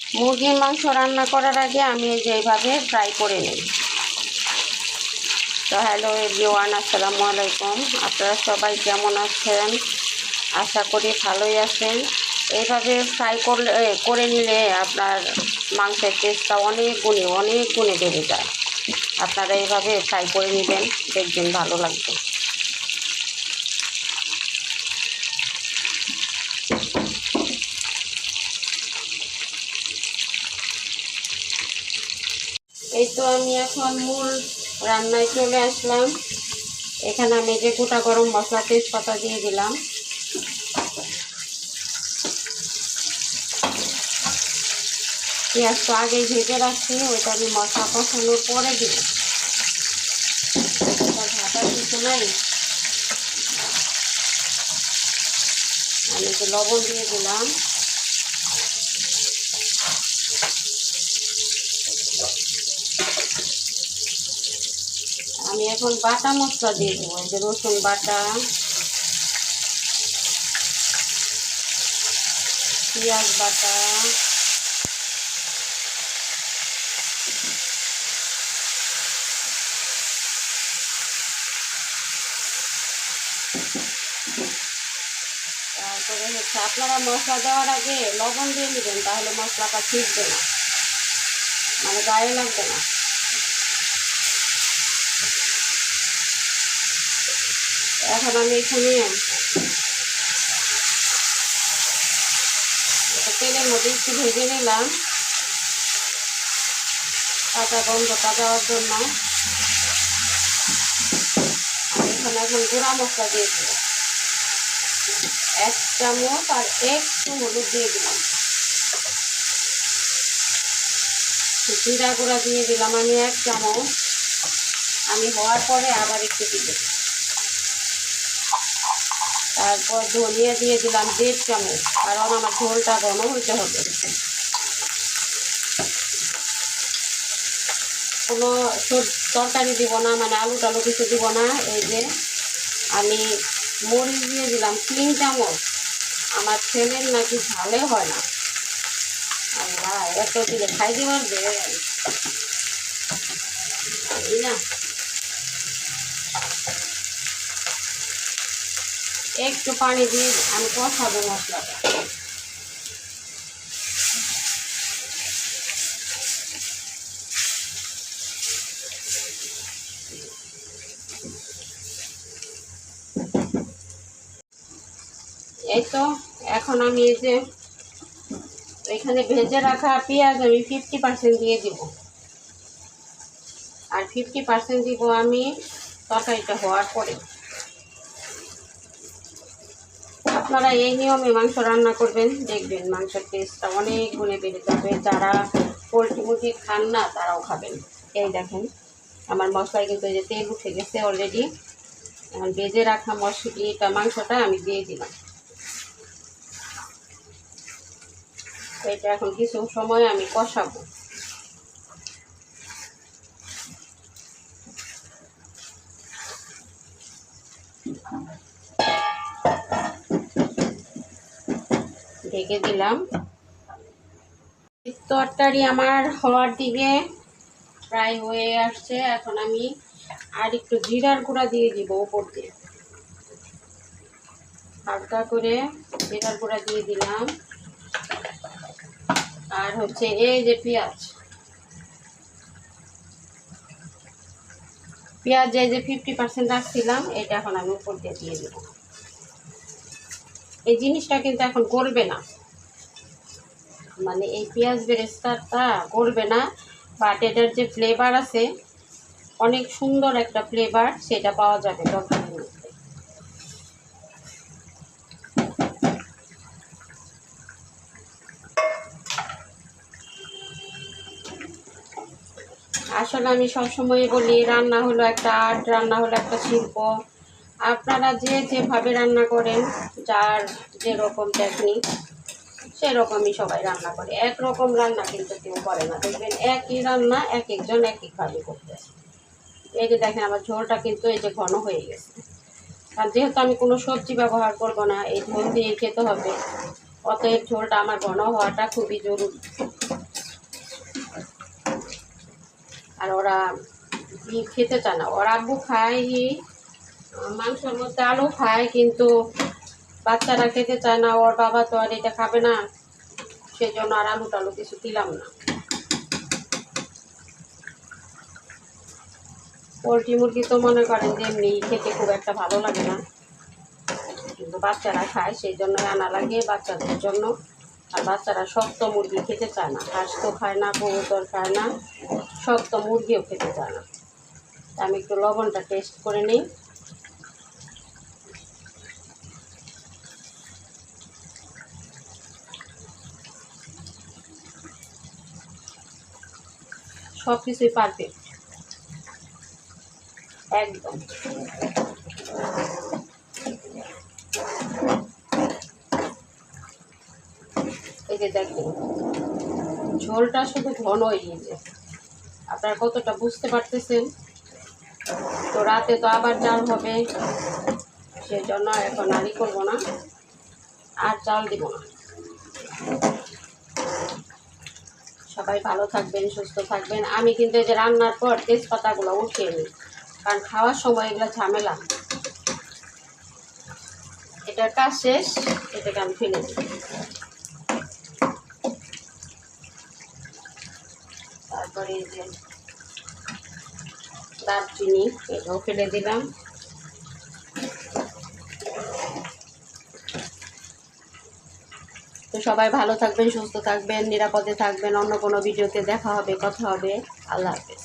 মুরগির মাংস রান্না করার আগে আমি এই যে এইভাবে ফ্রাই করে নিই। তো হ্যালো এভরিওয়ান, আসসালামু আলাইকুম। আপনারা সবাই কেমন আছেন? আশা করি ভালোই আছেন। এইভাবে ফ্রাই করে নিলে আপনার মাংসের টেস্টটা অনেক গুণে বেড়ে যায়। আপনারা এইভাবে ফ্রাই করে নেবেন, দেখবেন ভালো লাগবে। এই তো আমি এখন মূল রান্নায় চলে আসলাম। এখানে আমি যে গোটা গরম মশলা তেজপাতা দিয়ে দিলাম। পেঁয়াজ তো আগেই ভেজে রাখছি, ওইটা আমি মশলা কষানোর পরে দিব। ঢাকার কিছু নাই, আমি একটু লবণ দিয়ে দিলাম। আমি এখন বাটা মশলা দিয়ে দেবো, এই যে রসুন বাটা, পেঁয়াজ বাটা, তারপরে হচ্ছে আপনারা মশলা দেওয়ার আগে লবণ দিয়ে নেবেন, তাহলে মশলাটা ছিটবে না, মানে গায়ে লাগবে না। এখন আমি এখানে তেলের মধ্যে একটু ভেজে নিলাম কাঁচা গন্ধটা দেওয়ার জন্য। আমি এখানে এখন গুঁড়া মশলা দিয়ে দেবো, 1 চামচ, আর একটু হলুদ দিয়ে দিলাম। জিরা গুঁড়া দিয়ে দিলাম আমি 1 চামচ। আমি হওয়ার পরে আবার একটু দিব। তারপর ধনিয়া দিয়ে দিলাম 1.5 চামচ, কারণ আমার ঝোলটা ঘন হইতে হবে। কোনো তরকারি দিব না, মানে আলু টালু কিছু দিব না। এই যে আমি মরিচ দিয়ে দিলাম 3 চামচ। আমার ছেলের নাকি ঝালে হয় না। আল্লাহ, এত দিলে খাই দিবার দে না। একটু পানি দিয়ে আমি কষাবো মশলাটা। এই তো এখন আমি এই যে এখানে ভেজে রাখা পেঁয়াজ আমি 50% দিয়ে দিব, আর 50% দিব আমি তরকারিটা হওয়ার পরে। আপনারা এই নিয়মে মাংস রান্না করবেন, দেখবেন মাংসের টেস্টটা অনেক গুণে বেড়ে যাবে। যারা পোলট্রি মুরগি খান না তারাও খাবেন। এই দেখেন আমার মশলায় কিন্তু এই যে তেল উঠে গেছে অলরেডি। এখন ভেজে রাখা মাংসটা আমি দিয়ে দিলাম। এটা এখন কিছু সময় আমি কষাবো। ঢেকে দিলাম। তরকারি আমার হওয়ার দিকে প্রায় হয়ে আসছে। এখন আমি আর একটু জিরার গুঁড়া দিয়ে দিব উপর দিয়ে, হালকা করে জিরার গুঁড়া দিয়ে দিলাম। আর হচ্ছে এই যে পেঁয়াজ এই যে 50% রাখছিলাম, এটা এখন আমি উপর দিয়ে দেব। এই জিনিসটা কিন্তু এখন গলবে না, মানে এই পেঁয়াজ বেরেস্তাটা গলবে না, বাট এটার যে ফ্লেভার আছে অনেক সুন্দর একটা ফ্লেভার, সেটা পাওয়া যাবে তরকারির মধ্যে। আসলে আমি সবসময় বলি রান্না হলো একটা আর্ট, রান্না হলো একটা শিল্প। আপনারা যেভাবে রান্না করেন, যার যেরকম টেকনিক সেরকমই সবাই রান্না করে। একরকম রান্না কিন্তু কেউ করে না, দেখবেন একই রান্না এক একজন এক একভাবে করতে। এই যে দেখেন আমার ঝোলটা কিন্তু এই যে ঘন হয়ে গেছে, আর যেহেতু আমি কোনো সবজি ব্যবহার করব না, এই ঝোল দিয়ে খেতে হবে, অতএব ঝোলটা আমার ঘন হওয়াটা খুবই জরুরি। আর ওরা খেতে চায় না, ওর আব্বু খায় মাংসের মধ্যে আলু খায়, কিন্তু বাচ্চারা খেতে চায় না, ওর বাবা তো আর এটা খাবে না, সেই জন্য আর আলু টালু কিছু দিলাম না। পোলট্রি মুরগি তো মনে করেন যে এমনি খেতে খুব একটা ভালো লাগে না, কিন্তু বাচ্চারা খায় সেই জন্যই আনা লাগে বাচ্চাদের জন্য। আর বাচ্চারা শক্ত মুরগি খেতে চায় না, হাঁস তো খায় না, কবুতর খায় না, শক্ত মুরগিও খেতে চায় না। আমি একটু লবণটা টেস্ট করে নিই। সব কিছুই পারফেক্ট একদম। এই যে দেখুন ঝোলটা শুধু ঘন হয়ে গিয়েছে, আপনারা কতটা বুঝতে পারতেছেন। তো রাতে তো আবার চাল হবে, সেই জন্য এখন আরই করবো না, আর চাল দিব না। সবাই ভালো থাকবেন, সুস্থ থাকবেন। আমি কিন্তু এই যে রান্নার পর তেজপাতাগুলো উঠিয়ে নিই, কারণ খাওয়ার সময় এগুলো ঝামেলা। এটার কাজ শেষ, এটাকে আমি ফেলে দিই। তারপরে এই যে দারচিনি, এটাও ফেলে দিলাম। তো সবাই ভালো থাকবেন, সুস্থ থাকবেন, নিরাপদে থাকবেন। অন্য কোনো ভিডিওতে দেখা হবে, কথা হবে। আল্লাহ হাফেজ।